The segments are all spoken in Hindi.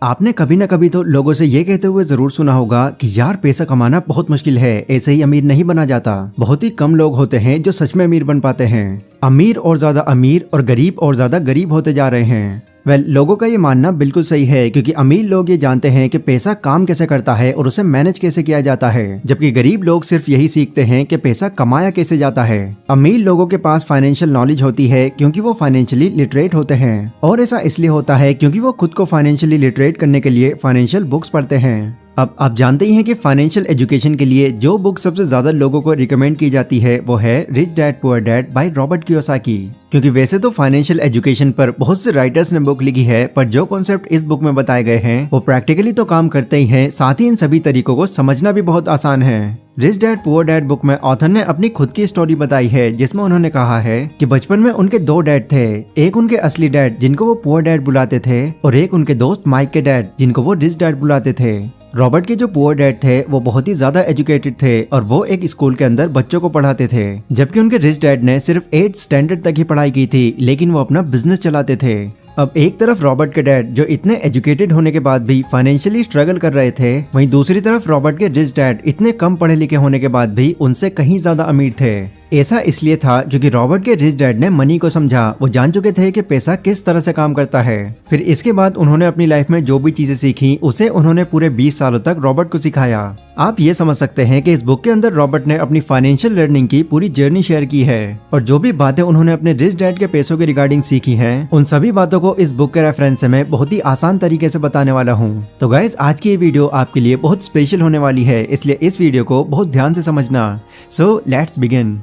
आपने कभी ना कभी तो लोगों से ये कहते हुए जरूर सुना होगा कि यार पैसा कमाना बहुत मुश्किल है, ऐसे ही अमीर नहीं बना जाता। बहुत ही कम लोग होते हैं जो सच में अमीर बन पाते हैं। अमीर और ज्यादा अमीर और गरीब और ज्यादा गरीब होते जा रहे हैं। लोगों का ये मानना बिल्कुल सही है, क्योंकि अमीर लोग ये जानते हैं कि पैसा काम कैसे करता है और उसे मैनेज कैसे किया जाता है, जबकि गरीब लोग सिर्फ यही सीखते हैं कि पैसा कमाया कैसे जाता है। अमीर लोगों के पास फाइनेंशियल नॉलेज होती है क्योंकि वो फाइनेंशियली लिटरेट होते हैं, और ऐसा इसलिए होता है क्योंकि वो खुद को फाइनेंशियली लिटरेट करने के लिए फाइनेंशियल बुक्स पढ़ते हैं। अब आप जानते ही हैं कि फाइनेंशियल एजुकेशन के लिए जो बुक सबसे ज्यादा लोगों को रिकमेंड की जाती है वो है rich dad poor dad by Robert Kiyosaki. क्योंकि वैसे तो फाइनेंशियल एजुकेशन पर बहुत से राइटर्स ने बुक लिखी है, पर जो कॉन्सेप्ट इस बुक में बताए गए हैं वो प्रैक्टिकली तो काम करते ही हैं, साथ ही इन सभी तरीकों को समझना भी बहुत आसान है। Rich dad poor dad book में ऑथर ने अपनी खुद की स्टोरी बताई है, जिसमें उन्होंने कहा है कि बचपन में उनके 2 डैड थे। एक उनके असली डैड जिनको वो पुअर डैड बुलाते थे, और एक उनके दोस्त माइक के डैड जिनको वो रिच डैड बुलाते थे। रॉबर्ट के जो पुअर डैड थे वो बहुत ही ज्यादा एजुकेटेड थे और वो एक स्कूल के अंदर बच्चों को पढ़ाते थे, जबकि उनके रिच डैड ने सिर्फ 8th स्टैंडर्ड तक ही पढ़ाई की थी, लेकिन वो अपना बिजनेस चलाते थे। अब एक तरफ रॉबर्ट के डैड जो इतने एजुकेटेड होने के बाद भी फाइनेंशियली स्ट्रगल कर रहे थे, वहीं दूसरी तरफ रॉबर्ट के रिच डैड इतने कम पढ़े लिखे होने के बाद भी उनसे कहीं ज्यादा अमीर थे। ऐसा इसलिए था क्योंकि रॉबर्ट के रिच डैड ने मनी को समझा। वो जान चुके थे कि पैसा किस तरह से काम करता है। फिर इसके बाद उन्होंने अपनी लाइफ में जो भी चीजें सीखी उसे उन्होंने पूरे 20 सालों तक रॉबर्ट को सिखाया। आप ये समझ सकते हैं कि इस बुक के अंदर रॉबर्ट ने अपनी फाइनेंशियल लर्निंग की पूरी जर्नी शेयर की है, और जो भी बातें उन्होंने अपने रिच डैड के पैसों के रिगार्डिंग सीखी हैं, उन सभी बातों को इस बुक के रेफरेंस से मैं बहुत ही आसान तरीके से बताने वाला हूँ। तो गाइस, आज की ये वीडियो आपके लिए बहुत स्पेशल होने वाली है, इसलिए इस वीडियो को बहुत ध्यान से समझना। So let's begin.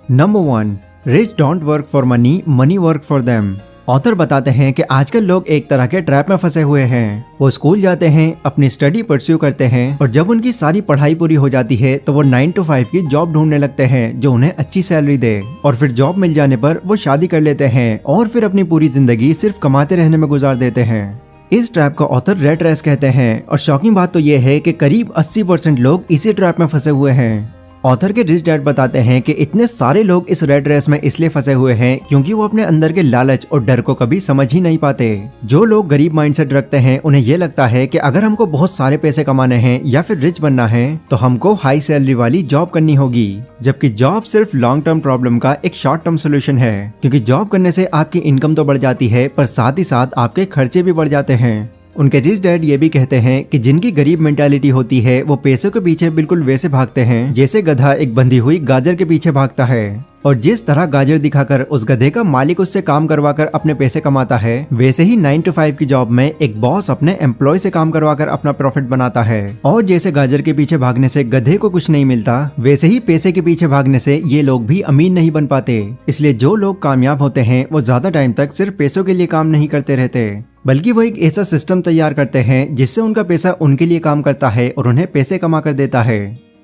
Number 1, rich don't work for money, money work for them. Author बताते हैं कि आजकल लोग एक तरह के ट्रैप में फंसे हुए हैं। वो स्कूल जाते हैं, अपनी स्टडी परस्यू करते हैं, और जब उनकी सारी पढ़ाई पूरी हो जाती है तो वो 9 to 5 की जॉब ढूंढने लगते हैं जो उन्हें अच्छी सैलरी दे, और फिर जॉब मिल जाने पर वो शादी कर लेते हैं और फिर अपनी पूरी जिंदगी सिर्फ कमाते रहने में गुजार देते हैं। इस ट्रैप को ऑथर रेट रेस कहते हैं, और शॉकिंग बात तो ये है कि करीब 80% लोग इसी ट्रैप में फंसे हुए हैं। ऑथर के रिच डैड बताते हैं कि इतने सारे लोग इस रेट रेस में इसलिए फंसे हुए हैं क्योंकि वो अपने अंदर के लालच और डर को कभी समझ ही नहीं पाते। जो लोग गरीब माइंडसेट रखते हैं उन्हें ये लगता है कि अगर हमको बहुत सारे पैसे कमाने हैं या फिर रिच बनना है तो हमको हाई सैलरी वाली जॉब करनी होगी, जबकि जॉब सिर्फ लॉन्ग टर्म प्रॉब्लम का एक शॉर्ट टर्म सोल्यूशन है। क्योंकि जॉब करने से आपकी इनकम तो बढ़ जाती है, पर साथ ही साथ आपके खर्चे भी बढ़ जाते हैं। उनके रिच डैड ये भी कहते हैं कि जिनकी गरीब मेंटालिटी होती है वो पैसों के पीछे बिल्कुल वैसे भागते हैं जैसे गधा एक बंधी हुई गाजर के पीछे भागता है, और जिस तरह गाजर दिखाकर उस गधे का मालिक उससे काम करवाकर अपने पैसे कमाता है, वैसे ही 9 to 5 की जॉब में एक बॉस अपने एम्प्लॉय से काम करवाकर अपना प्रॉफिट बनाता है। और जैसे गाजर के पीछे भागने से गधे को कुछ नहीं मिलता, वैसे ही पैसे के पीछे भागने से ये लोग भी अमीर नहीं बन पाते। इसलिए जो लोग कामयाब होते हैं वो ज्यादा टाइम तक सिर्फ पैसों के लिए काम नहीं करते रहते, बल्कि वो एक ऐसा सिस्टम तैयार करते हैं जिससे उनका पैसा उनके लिए काम करता है और उन्हें पैसे कमा कर देता है।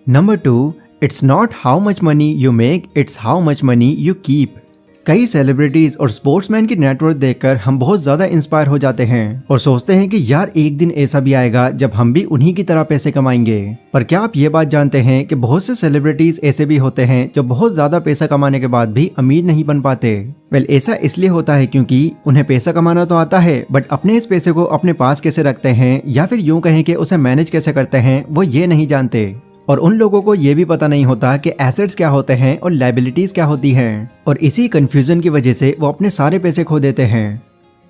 Number 2, it's not how much money you make, it's how much money you keep. कई सेलिब्रिटीज और स्पोर्ट्समैन की नेटवर्थ देखकर हम बहुत ज्यादा इंस्पायर हो जाते हैं और सोचते हैं कि यार एक दिन ऐसा भी आएगा जब हम भी उन्हीं की तरह पैसे कमाएंगे। पर क्या आप ये बात जानते हैं कि बहुत से सेलिब्रिटीज ऐसे भी होते हैं जो बहुत ज्यादा पैसा कमाने के बाद भी अमीर नहीं बन पाते। ऐसा इसलिए होता है क्योंकि उन्हें पैसा कमाना तो आता है, बट अपने इस पैसे को अपने पास कैसे रखते हैं या फिर यूं कहें कि उसे मैनेज कैसे करते हैं वो ये नहीं जानते। और उन लोगों को ये भी पता नहीं होता कि एसेट्स क्या होते हैं और लायबिलिटीज क्या होती हैं, और इसी कंफ्यूजन की वजह से वो अपने सारे पैसे खो देते हैं।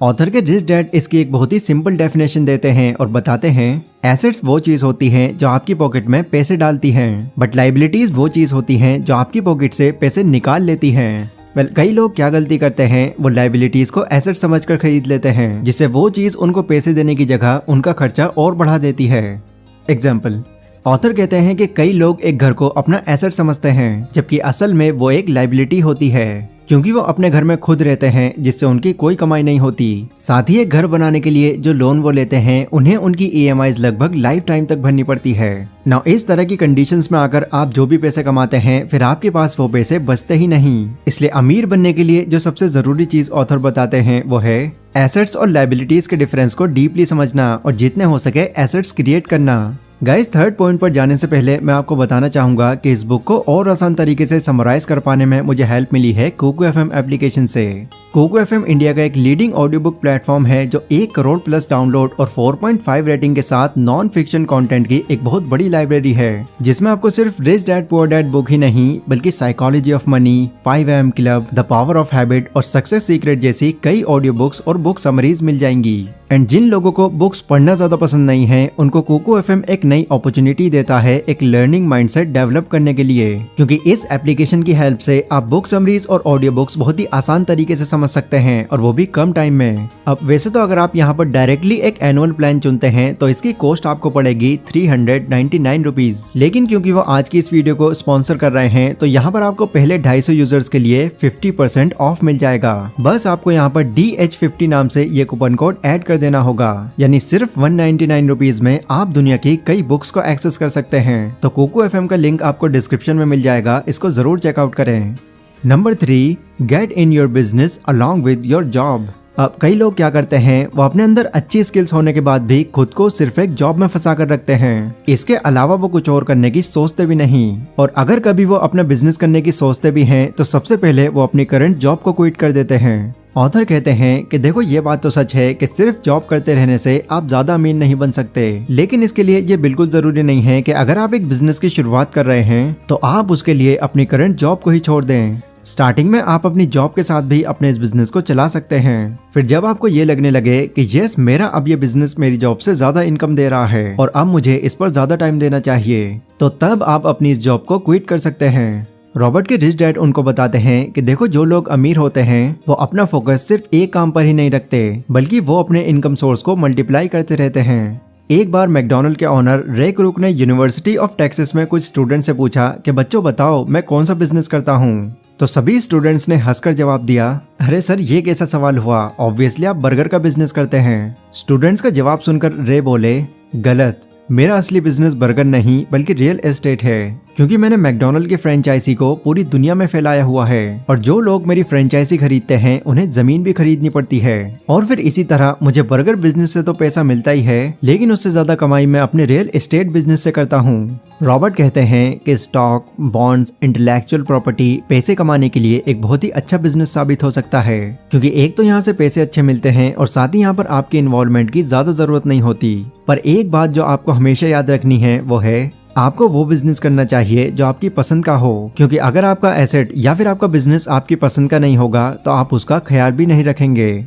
ऑथर के रिच डैड इसकी एक बहुत ही सिंपल डेफिनेशन देते हैं और बताते हैं, एसेट्स वो चीज होती हैं जो आपकी पॉकेट में पैसे डालती हैं, बट लायबिलिटीज वो चीज होती हैं जो आपकी पॉकेट से पैसे निकाल लेती हैं। कई लोग क्या गलती करते हैं, वो लायबिलिटीज को एसेट समझकर खरीद लेते हैं, जिससे वो चीज उनको पैसे देने की जगह उनका खर्चा और बढ़ा देती है। एग्जाम्पल, ऑथर कहते हैं कि कई लोग एक घर को अपना एसेट समझते हैं, जबकि असल में वो एक लायबिलिटी होती है, क्योंकि वो अपने घर में खुद रहते हैं जिससे उनकी कोई कमाई नहीं होती। साथ ही एक घर बनाने के लिए जो लोन वो लेते हैं उन्हें उनकी EMIs लगभग लाइफ टाइम तक भरनी पड़ती है। नाउ इस तरह की कंडीशंस में आकर आप जो भी पैसे कमाते हैं फिर आपके पास वो पैसे बचते ही नहीं। इसलिए अमीर बनने के लिए जो सबसे जरूरी चीज ऑथर बताते हैं वो है एसेट्स और लायबिलिटीज के डिफरेंस को डीपली समझना और जितने हो सके एसेट्स क्रिएट करना। गाइस, थर्ड पॉइंट पर जाने से पहले मैं आपको बताना चाहूंगा कि इस बुक को और आसान तरीके से समराइज कर पाने में मुझे हेल्प मिली है कोको एफएम एप्लीकेशन से। कोको एफएम इंडिया का एक लीडिंग ऑडियो बुक प्लेटफॉर्म है जो 1 करोड़ प्लस डाउनलोड और 4.5 रेटिंग के साथ नॉन फिक्शन कंटेंट की एक बहुत बड़ी लाइब्रेरी है, जिसमें आपको सिर्फ rich dad poor dad book ही नहीं बल्कि psychology of money, 5am club, the power of habit और सक्सेस सीक्रेट जैसी कई ऑडियो बुक्स और बुक समरीज मिल जाएंगी। एंड जिन लोगों को बुक्स पढ़ना ज्यादा पसंद नहीं है, उनको कोको एफएम एक नई अपॉर्चुनिटी देता है एक लर्निंग माइंडसेट डेवलप करने के लिए, क्योंकि इस एप्लीकेशन की हेल्प से आप बुक समरीज और ऑडियो बुक्स बहुत ही आसान तरीके से समझ सकते हैं और वो भी कम टाइम में। अब वैसे तो अगर आप यहाँ पर डायरेक्टली एक एनुअल प्लान चुनते हैं तो इसकी कॉस्ट आपको पड़ेगी 399 रुपीज, लेकिन क्योंकि वो आज की इस वीडियो को स्पॉन्सर कर रहे हैं तो यहाँ पर आपको पहले 250 यूजर्स के लिए 50% ऑफ मिल जाएगा। बस आपको यहाँ पर DH50 नाम से ये कूपन कोड ऐड कर देना होगा, यानी सिर्फ 199 रुपीज में आप दुनिया की कई बुक्स को एक्सेस कर सकते हैं। तो कोको एफएम का लिंक आपको डिस्क्रिप्शन में मिल जाएगा, इसको जरूर चेकआउट करें। Number 3, get in your business along with your job. अब कई लोग क्या करते हैं, वो अपने अंदर अच्छी स्किल्स होने के बाद भी खुद को सिर्फ एक जॉब में फंसा कर रखते हैं। इसके अलावा वो कुछ और करने की सोचते भी नहीं, और अगर कभी वो अपना बिजनेस करने की सोचते भी हैं तो सबसे पहले वो अपनी करंट जॉब को क्विट कर देते हैं। ऑथर कहते हैं कि देखो, ये बात तो सच है कि सिर्फ जॉब करते रहने से आप ज्यादा अमीर नहीं बन सकते, लेकिन इसके लिए ये बिल्कुल जरूरी नहीं है कि अगर आप एक बिजनेस की शुरुआत कर रहे हैं तो आप उसके लिए अपनी करंट जॉब को ही छोड़ दें। स्टार्टिंग में आप अपनी जॉब के साथ भी अपने इस बिजनेस को चला सकते हैं। फिर जब आपको ये लगने लगे कि यस, मेरा अब ये बिजनेस मेरी जॉब से ज्यादा इनकम दे रहा है और अब मुझे इस पर ज्यादा टाइम देना चाहिए, तो तब आप अपनी इस जॉब को क्विट कर सकते हैं। रॉबर्ट के रिच डैड उनको बताते हैं कि देखो, जो लोग अमीर होते हैं वो अपना फोकस सिर्फ एक काम पर ही नहीं रखते, बल्कि वो अपने इनकम सोर्स को मल्टीप्लाई करते रहते हैं। एक बार मैकडॉनल्ड के ऑनर रे क्रूक ने यूनिवर्सिटी ऑफ टेक्सास में कुछ स्टूडेंट से पूछा कि बच्चों बताओ, मैं कौन सा बिजनेस करता हूँ। तो सभी स्टूडेंट्स ने हंसकर जवाब दिया, अरे सर, ये कैसा सवाल हुआ, ऑब्वियसली आप बर्गर का बिजनेस करते हैं। स्टूडेंट्स का जवाब सुनकर रे बोले, गलत, मेरा असली बिजनेस बर्गर नहीं बल्कि रियल एस्टेट है, क्योंकि मैंने मैकडॉनल्ड की फ्रेंचाइजी को पूरी दुनिया में फैलाया हुआ है और जो लोग मेरी फ्रेंचाइजी खरीदते हैं उन्हें जमीन भी खरीदनी पड़ती है। और फिर इसी तरह मुझे बर्गर बिजनेस से तो पैसा मिलता ही है, लेकिन उससे ज्यादा कमाई मैं अपने रियल एस्टेट बिजनेस से करता हूँ। रॉबर्ट कहते हैं कि स्टॉक, बॉन्ड्स, इंटेलेक्चुअल प्रॉपर्टी पैसे कमाने के लिए एक बहुत ही अच्छा बिजनेस साबित हो सकता है, क्योंकि एक तो यहाँ से पैसे अच्छे मिलते हैं और साथ ही यहाँ पर आपकी इन्वॉल्वमेंट की ज्यादा जरूरत नहीं होती। पर एक बात जो आपको हमेशा याद रखनी है वो है, आपको वो बिजनेस करना चाहिए जो आपकी पसंद का हो, क्योंकि अगर आपका एसेट या फिर आपका बिजनेस आपकी पसंद का नहीं होगा तो आप उसका ख्याल भी नहीं रखेंगे।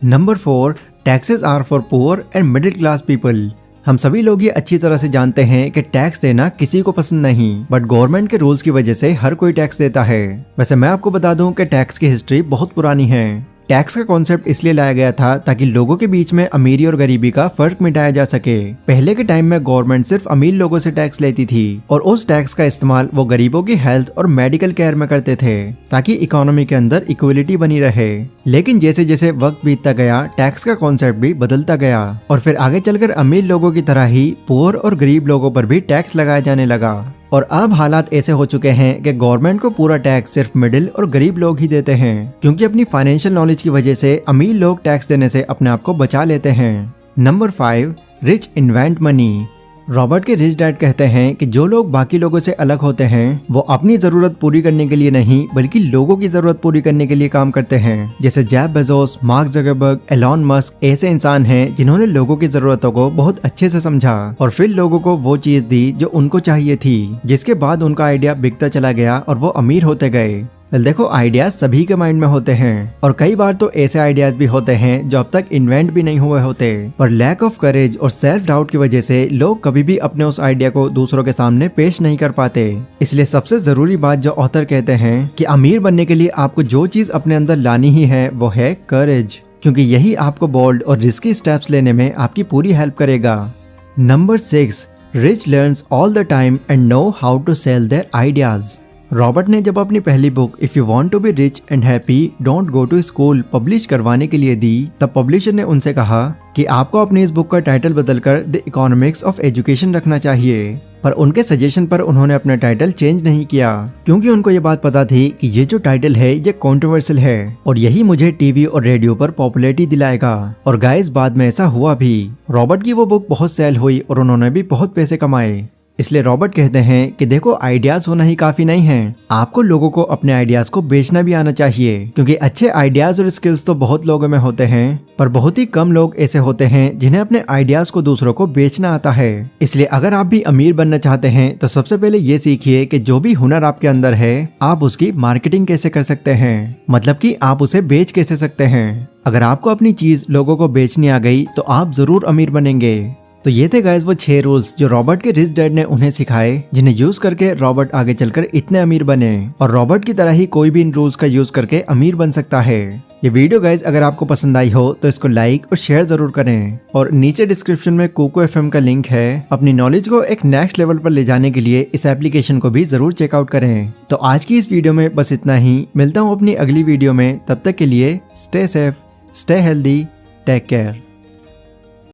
Number 4, taxes are for poor and middle class people. हम सभी लोग ये अच्छी तरह से जानते हैं कि टैक्स देना किसी को पसंद नहीं, बट गवर्नमेंट के रूल्स की वजह से हर कोई टैक्स देता है। वैसे मैं आपको बता दूं कि टैक्स की हिस्ट्री बहुत पुरानी है। टैक्स का कॉन्सेप्ट इसलिए लाया गया था ताकि लोगों के बीच में अमीरी और गरीबी का फर्क मिटाया जा सके। पहले के टाइम में गवर्नमेंट सिर्फ अमीर लोगों से टैक्स लेती थी और उस टैक्स का इस्तेमाल वो गरीबों की हेल्थ और मेडिकल केयर में करते थे, ताकि इकोनॉमी के अंदर इक्वलिटी बनी रहे। लेकिन जैसे जैसे वक्त बीतता गया, टैक्स का कॉन्सेप्ट भी बदलता गया और फिर आगे चलकर अमीर लोगों की तरह ही पुअर और गरीब लोगों पर भी टैक्स लगाया जाने लगा। और अब हालात ऐसे हो चुके हैं कि गवर्नमेंट को पूरा टैक्स सिर्फ मिडिल और गरीब लोग ही देते हैं, क्योंकि अपनी फाइनेंशियल नॉलेज की वजह से अमीर लोग टैक्स देने से अपने आप को बचा लेते हैं। Number 5, rich invent money. Robert के रिच डैड कहते हैं कि जो लोग बाकी लोगों से अलग होते हैं वो अपनी जरूरत पूरी करने के लिए नहीं बल्कि लोगों की जरूरत पूरी करने के लिए काम करते हैं। जैसे Jeff Bezos, mark Zuckerberg, Elon Musk ऐसे इंसान हैं जिन्होंने लोगों की जरूरतों को बहुत अच्छे से समझा और फिर लोगों को वो चीज दी जो उनको चाहिए थी, जिसके बाद उनका आइडिया बिकता चला गया और वो अमीर होते गए। देखो, आइडियाज सभी के माइंड में होते हैं और कई बार तो ऐसे आइडियाज भी होते हैं जो अब तक इन्वेंट भी नहीं हुए होते, पर लैक ऑफ करेज और सेल्फ डाउट की वजह से लोग कभी भी अपने उस आइडिया को दूसरों के सामने पेश नहीं कर पाते। इसलिए सबसे जरूरी बात जो ऑथर कहते हैं कि अमीर बनने के लिए आपको जो चीज अपने अंदर लानी ही है वो है करेज, क्योंकि यही आपको बोल्ड और रिस्की स्टेप्स लेने में आपकी पूरी हेल्प करेगा। Number 6, rich learns all the time and know how to sell their ideas. Robert ने जब अपनी पहली book if you want to be rich and happy don't go to school publish करवाने के लिए दी, तब पब्लिशर ने उनसे कहा कि आपको अपनी इस बुक का टाइटल बदलकर द इकोनॉमिक्स ऑफ एजुकेशन रखना चाहिए। पर उनके सजेशन पर उन्होंने अपना टाइटल चेंज नहीं किया, क्योंकि उनको ये बात पता थी कि ये जो टाइटल है ये कंट्रोवर्शियल है और यही मुझे टीवी और रेडियो पर पॉपुलैरिटी दिलाएगा। और गाइस बाद में ऐसा हुआ भी। रॉबर्ट की वो बुक बहुत सेल हुई और उन्होंने भी बहुत पैसे कमाए। इसलिए रॉबर्ट कहते हैं कि देखो, आइडियाज होना ही काफी नहीं है, आपको लोगों को अपने आइडियाज को बेचना भी आना चाहिए। क्योंकि अच्छे आइडियाज और स्किल्स तो बहुत लोगों में होते हैं, पर बहुत ही कम लोग ऐसे होते हैं जिन्हें अपने आइडियाज को दूसरों को बेचना आता है। इसलिए अगर आप भी अमीर बनना चाहते हैं तो सबसे पहले ये सीखिए कि जो भी हुनर आपके अंदर है आप उसकी मार्केटिंग कैसे कर सकते हैं, मतलब कि आप उसे बेच कैसे सकते हैं। अगर आपको अपनी चीज लोगों को बेचनी आ गई तो आप जरूर अमीर बनेंगे। तो ये थे गाइस वो 6 रूल्स जो रॉबर्ट के रिच डैड ने उन्हें सिखाए, जिन्हें यूज करके रॉबर्ट आगे चलकर इतने अमीर बने। और रॉबर्ट की तरह ही कोई भी इन रूल्स का यूज करके अमीर बन सकता है। ये वीडियो गाइस अगर आपको पसंद आई हो तो इसको लाइक और शेयर जरूर करें। और नीचे डिस्क्रिप्शन में कोको FM का लिंक है। अपनी नॉलेज को एक नेक्स्ट लेवल पर ले जाने के लिए इस एप्लीकेशन को भी जरूर चेकआउट करें। तो आज की इस वीडियो में बस इतना ही। मिलता हूँ अपनी अगली वीडियो में, तब तक के लिए stay safe, stay healthy, take care.